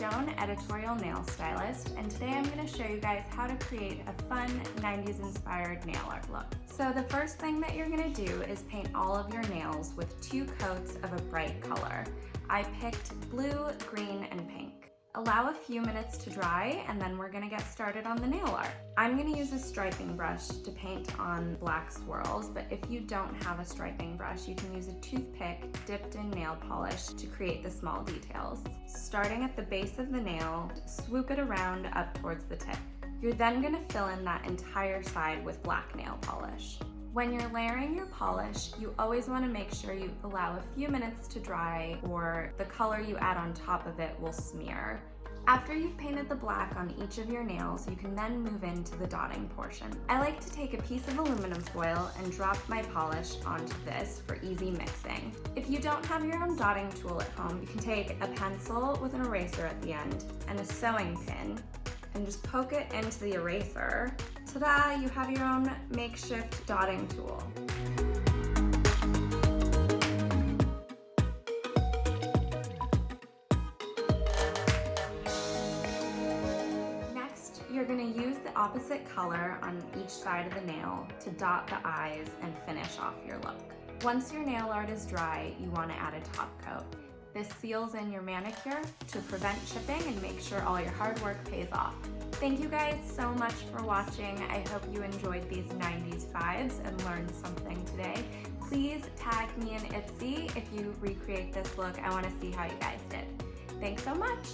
Stone, editorial nail stylist, and today I'm going to show you guys how to create a fun 90s inspired nail art look. So the first thing that you're going to do is paint all of your nails with 2 coats of a bright color. I picked blue, green, and pink. Allow a few minutes to dry, and then we're gonna get started on the nail art. I'm gonna use a striping brush to paint on black swirls, but if you don't have a striping brush, you can use a toothpick dipped in nail polish to create the small details. Starting at the base of the nail, swoop it around up towards the tip. You're then gonna fill in that entire side with black nail polish. When you're layering your polish, you always want to make sure you allow a few minutes to dry, or the color you add on top of it will smear. After you've painted the black on each of your nails, you can then move into the dotting portion. I like to take a piece of aluminum foil and drop my polish onto this for easy mixing. If you don't have your own dotting tool at home, you can take a pencil with an eraser at the end and a sewing pin and just poke it into the eraser. Ta-da! You have your own makeshift dotting tool. Next, you're going to use the opposite color on each side of the nail to dot the eyes and finish off your look. Once your nail art is dry, you want to add a top coat. This seals in your manicure to prevent chipping and make sure all your hard work pays off. Thank you guys so much for watching. I hope you enjoyed these 90s vibes and learned something today. Please tag me in IPSY if you recreate this look. I want to see how you guys did. Thanks so much.